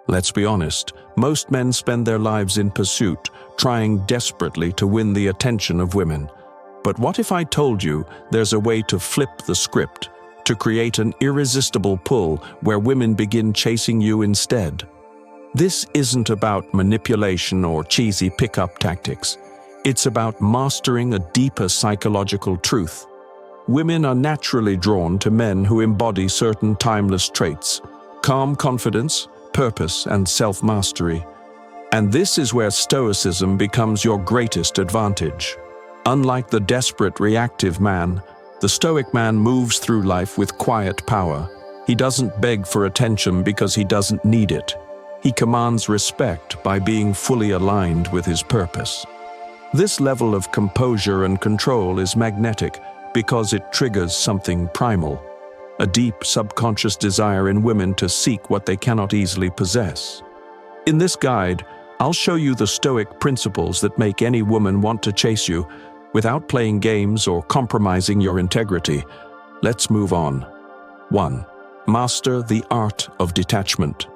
Let's be honest, most men spend their lives in pursuit, trying desperately to win the attention of women. But what if I told you there's a way to flip the script, to create an irresistible pull where women begin chasing you instead? This isn't about manipulation or cheesy pickup tactics. It's about mastering a deeper psychological truth. Women are naturally drawn to men who embody certain timeless traits: calm confidence, purpose, and self-mastery. And this is where Stoicism becomes your greatest advantage. Unlike the desperate, reactive man, the Stoic man moves through life with quiet power. He doesn't beg for attention because he doesn't need it. He commands respect by being fully aligned with his purpose. This level of composure and control is magnetic because it triggers something primal, a deep subconscious desire in women to seek what they cannot easily possess. In this guide, I'll show you the Stoic principles that make any woman want to chase you without playing games or compromising your integrity. Let's move on. 1. Master the art of detachment.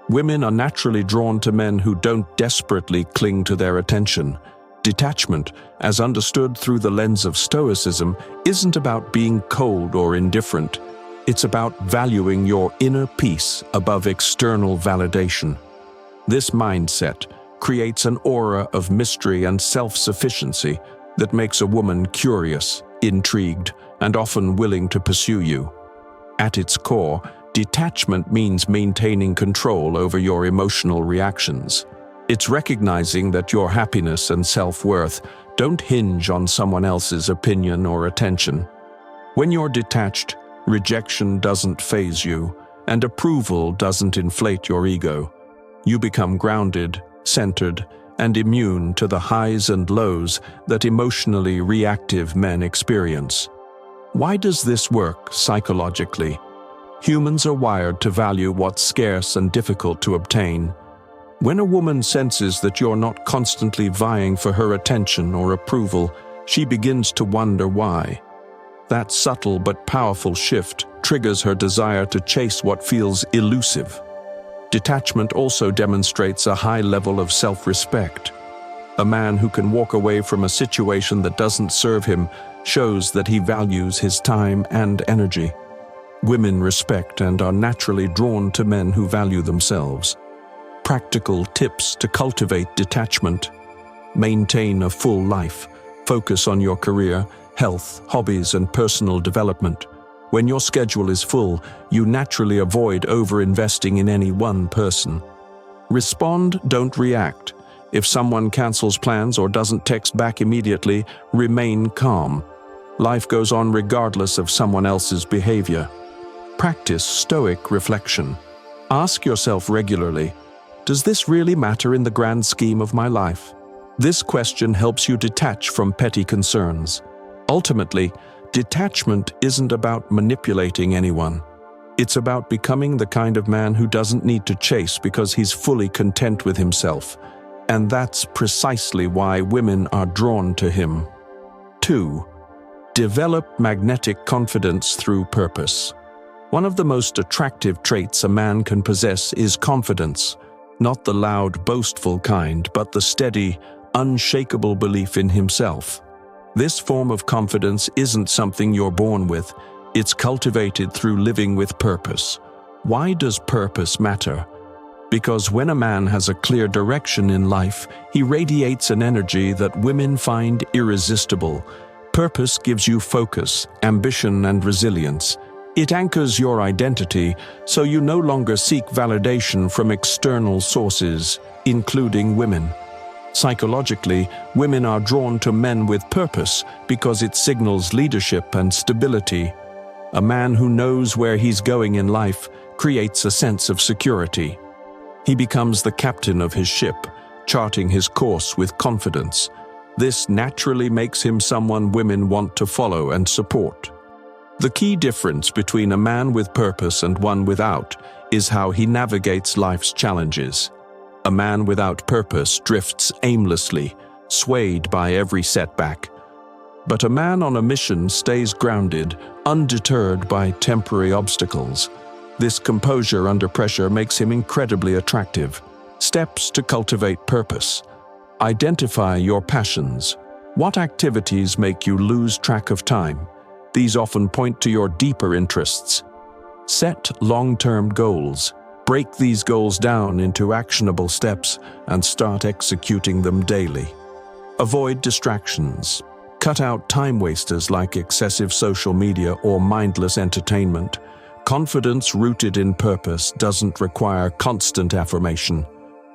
Women are naturally drawn to men who don't desperately cling to their attention. Detachment, as understood through the lens of Stoicism, isn't about being cold or indifferent. It's about valuing your inner peace above external validation. This mindset creates an aura of mystery and self-sufficiency that makes a woman curious, intrigued, and often willing to pursue you. At its core, detachment means maintaining control over your emotional reactions. It's recognizing that your happiness and self-worth don't hinge on someone else's opinion or attention. When you're detached, rejection doesn't faze you, and approval doesn't inflate your ego. You become grounded, centered, and immune to the highs and lows that emotionally reactive men experience. Why does this work psychologically? Humans are wired to value what's scarce and difficult to obtain. When a woman senses that you're not constantly vying for her attention or approval, she begins to wonder why. That subtle but powerful shift triggers her desire to chase what feels elusive. Detachment also demonstrates a high level of self-respect. A man who can walk away from a situation that doesn't serve him shows that he values his time and energy. Women respect and are naturally drawn to men who value themselves. Practical tips to cultivate detachment. Maintain a full life. Focus on your career, health, hobbies, and personal development. When your schedule is full, you naturally avoid over-investing in any one person. Respond, don't react. If someone cancels plans or doesn't text back immediately, remain calm. Life goes on regardless of someone else's behavior. Practice stoic reflection. Ask yourself regularly, does this really matter in the grand scheme of my life? This question helps you detach from petty concerns. Ultimately, detachment isn't about manipulating anyone. It's about becoming the kind of man who doesn't need to chase because he's fully content with himself. And that's precisely why women are drawn to him. 2. Develop magnetic confidence through purpose. One of the most attractive traits a man can possess is confidence. Not the loud, boastful kind, but the steady, unshakable belief in himself. This form of confidence isn't something you're born with. It's cultivated through living with purpose. Why does purpose matter? Because when a man has a clear direction in life, he radiates an energy that women find irresistible. Purpose gives you focus, ambition, and resilience. It anchors your identity, so you no longer seek validation from external sources, including women. Psychologically, women are drawn to men with purpose because it signals leadership and stability. A man who knows where he's going in life creates a sense of security. He becomes the captain of his ship, charting his course with confidence. This naturally makes him someone women want to follow and support. The key difference between a man with purpose and one without is how he navigates life's challenges. A man without purpose drifts aimlessly, swayed by every setback. But a man on a mission stays grounded, undeterred by temporary obstacles. This composure under pressure makes him incredibly attractive. Steps to cultivate purpose. Identify your passions. What activities make you lose track of time? These often point to your deeper interests. Set long-term goals. Break these goals down into actionable steps and start executing them daily. Avoid distractions. Cut out time wasters like excessive social media or mindless entertainment. Confidence rooted in purpose doesn't require constant affirmation.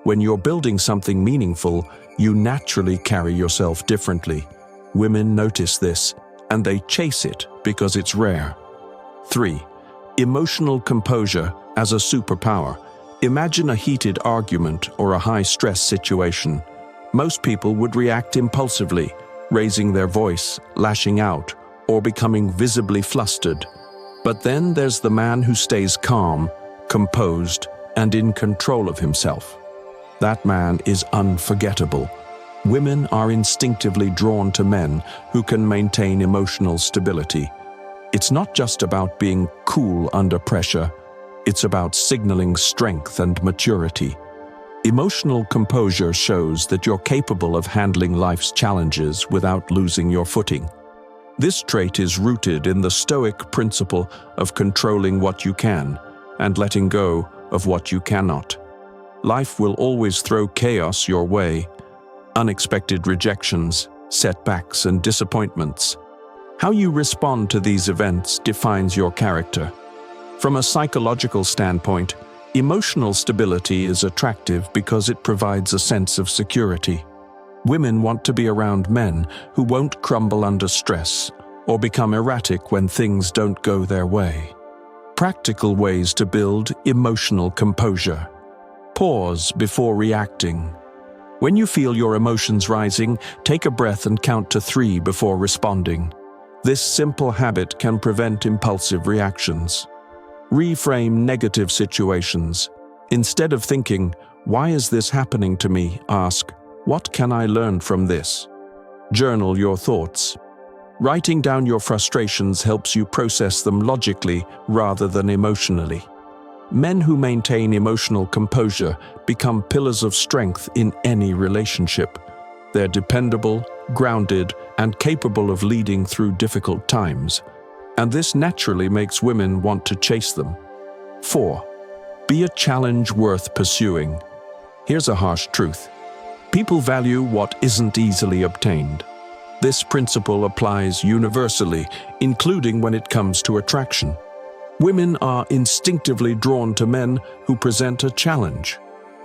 When you're building something meaningful, you naturally carry yourself differently. Women notice this, and they chase it because it's rare. 3. Emotional composure as a superpower. Imagine a heated argument or a high-stress situation. Most people would react impulsively, raising their voice, lashing out, or becoming visibly flustered. But then there's the man who stays calm, composed, and in control of himself. That man is unforgettable. Women are instinctively drawn to men who can maintain emotional stability. It's not just about being cool under pressure, it's about signaling strength and maturity. Emotional composure shows that you're capable of handling life's challenges without losing your footing. This trait is rooted in the Stoic principle of controlling what you can and letting go of what you cannot. Life will always throw chaos your way, unexpected rejections, setbacks, and disappointments. How you respond to these events defines your character. From a psychological standpoint, emotional stability is attractive because it provides a sense of security. Women want to be around men who won't crumble under stress or become erratic when things don't go their way. Practical ways to build emotional composure. Pause before reacting. When you feel your emotions rising, take a breath and count to 3 before responding. This simple habit can prevent impulsive reactions. Reframe negative situations. Instead of thinking, "Why is this happening to me?" ask, "What can I learn from this?" Journal your thoughts. Writing down your frustrations helps you process them logically rather than emotionally. Men who maintain emotional composure become pillars of strength in any relationship. They're dependable, grounded, and capable of leading through difficult times. And this naturally makes women want to chase them. 4. Be a challenge worth pursuing. Here's a harsh truth. People value what isn't easily obtained. This principle applies universally, including when it comes to attraction. Women are instinctively drawn to men who present a challenge,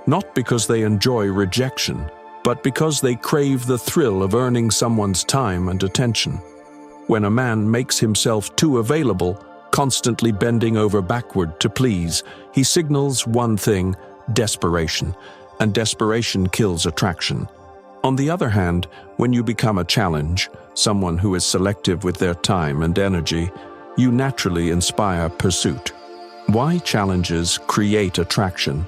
not because they enjoy rejection, but because they crave the thrill of earning someone's time and attention. When a man makes himself too available, constantly bending over backward to please, he signals one thing: desperation, and desperation kills attraction. On the other hand, when you become a challenge, someone who is selective with their time and energy, you naturally inspire pursuit. Why challenges create attraction?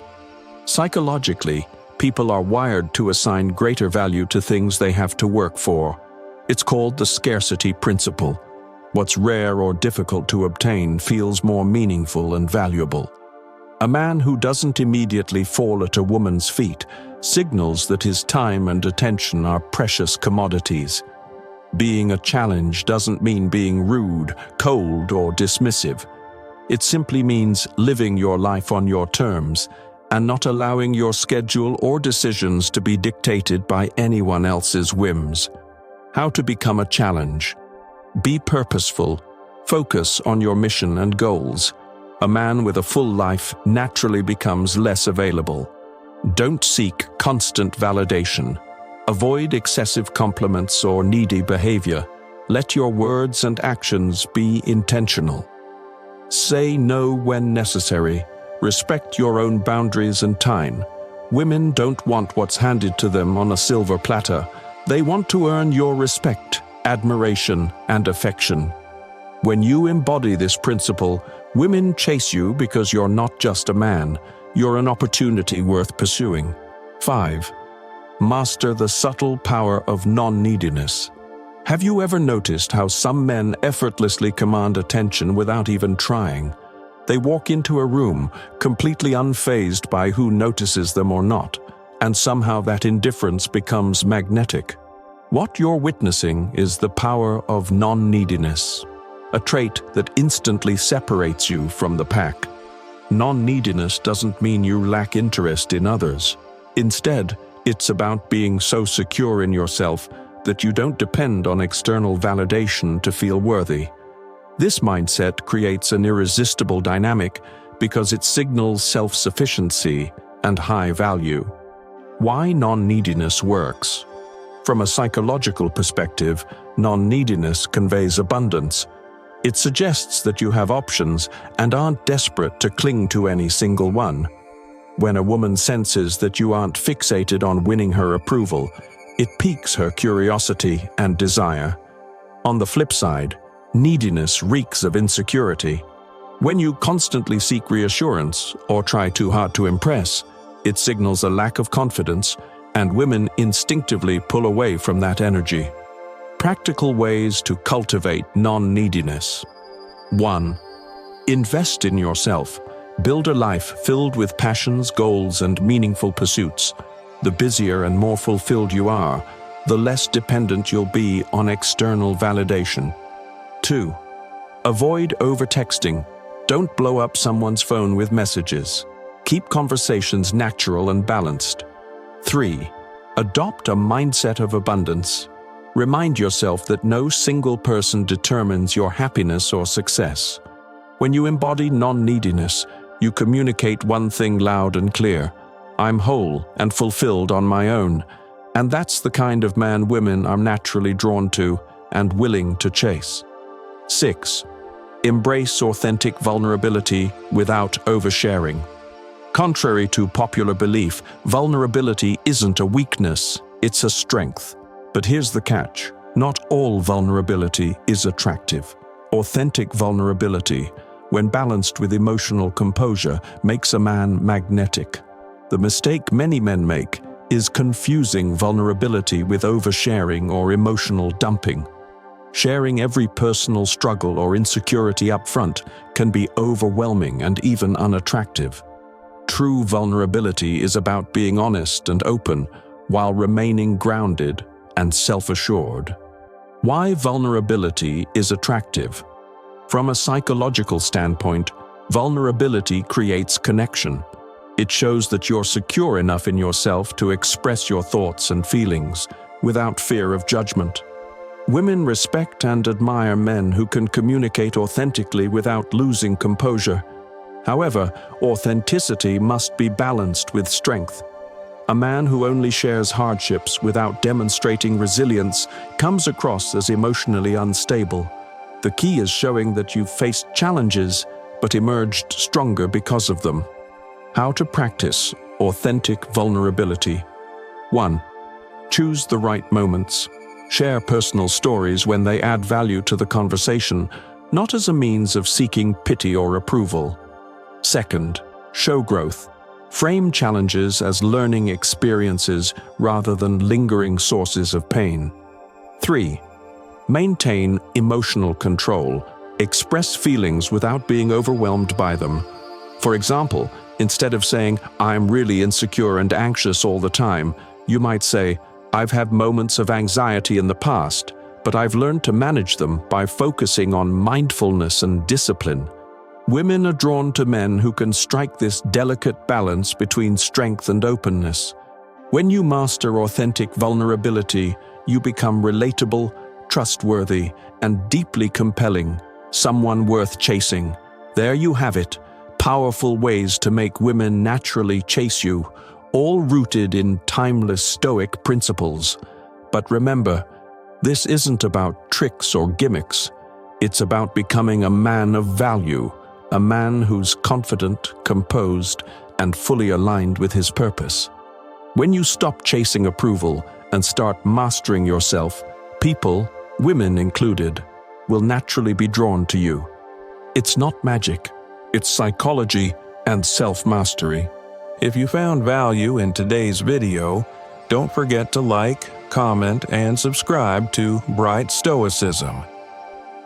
Psychologically, people are wired to assign greater value to things they have to work for. It's called the scarcity principle. What's rare or difficult to obtain feels more meaningful and valuable. A man who doesn't immediately fall at a woman's feet signals that his time and attention are precious commodities. Being a challenge doesn't mean being rude, cold, or dismissive. It simply means living your life on your terms and not allowing your schedule or decisions to be dictated by anyone else's whims. How to become a challenge. Be purposeful. Focus on your mission and goals. A man with a full life naturally becomes less available. Don't seek constant validation. Avoid excessive compliments or needy behavior. Let your words and actions be intentional. Say no when necessary. Respect your own boundaries and time. Women don't want what's handed to them on a silver platter. They want to earn your respect, admiration, and affection. When you embody this principle, women chase you because you're not just a man. You're an opportunity worth pursuing. 5. Master the subtle power of non-neediness. Have you ever noticed how some men effortlessly command attention without even trying? They walk into a room, completely unfazed by who notices them or not, and somehow that indifference becomes magnetic. What you're witnessing is the power of non-neediness, a trait that instantly separates you from the pack. Non-neediness doesn't mean you lack interest in others. Instead, it's about being so secure in yourself that you don't depend on external validation to feel worthy. This mindset creates an irresistible dynamic because it signals self-sufficiency and high value. Why non-neediness works? From a psychological perspective, non-neediness conveys abundance. It suggests that you have options and aren't desperate to cling to any single one. When a woman senses that you aren't fixated on winning her approval, it piques her curiosity and desire. On the flip side, neediness reeks of insecurity. When you constantly seek reassurance or try too hard to impress, it signals a lack of confidence, and women instinctively pull away from that energy. Practical ways to cultivate non-neediness. 1. Invest in yourself. Build a life filled with passions, goals, and meaningful pursuits. The busier and more fulfilled you are, the less dependent you'll be on external validation. 2. Avoid over-texting. Don't blow up someone's phone with messages. Keep conversations natural and balanced. 3. Adopt a mindset of abundance. Remind yourself that no single person determines your happiness or success. When you embody non-neediness, you communicate one thing loud and clear: I'm whole and fulfilled on my own. And that's the kind of man women are naturally drawn to and willing to chase. 6. Embrace authentic vulnerability without oversharing. Contrary to popular belief, vulnerability isn't a weakness, it's a strength. But here's the catch: not all vulnerability is attractive. Authentic vulnerability, when balanced with emotional composure, makes a man magnetic. The mistake many men make is confusing vulnerability with oversharing or emotional dumping. Sharing every personal struggle or insecurity up front can be overwhelming and even unattractive. True vulnerability is about being honest and open while remaining grounded and self-assured. Why vulnerability is attractive? From a psychological standpoint, vulnerability creates connection. It shows that you're secure enough in yourself to express your thoughts and feelings without fear of judgment. Women respect and admire men who can communicate authentically without losing composure. However, authenticity must be balanced with strength. A man who only shares hardships without demonstrating resilience comes across as emotionally unstable. The key is showing that you've faced challenges but emerged stronger because of them. How to practice authentic vulnerability. 1. Choose the right moments. Share personal stories when they add value to the conversation, not as a means of seeking pity or approval. 2. Show growth. Frame challenges as learning experiences rather than lingering sources of pain. 3. Maintain emotional control. Express feelings without being overwhelmed by them. For example, instead of saying, "I'm really insecure and anxious all the time," you might say, "I've had moments of anxiety in the past, but I've learned to manage them by focusing on mindfulness and discipline." Women are drawn to men who can strike this delicate balance between strength and openness. When you master authentic vulnerability, you become relatable, trustworthy, and deeply compelling, someone worth chasing. There you have it, powerful ways to make women naturally chase you, all rooted in timeless Stoic principles. But remember, this isn't about tricks or gimmicks. It's about becoming a man of value, a man who's confident, composed, and fully aligned with his purpose. When you stop chasing approval and start mastering yourself, people, women included, will naturally be drawn to you. It's not magic, it's psychology and self-mastery. If you found value in today's video, don't forget to like, comment, and subscribe to Bright Stoicism.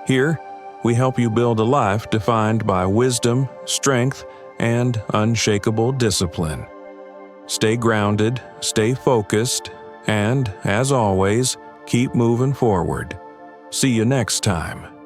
Here, we help you build a life defined by wisdom, strength, and unshakable discipline. Stay grounded, stay focused, and, as always, keep moving forward. See you next time.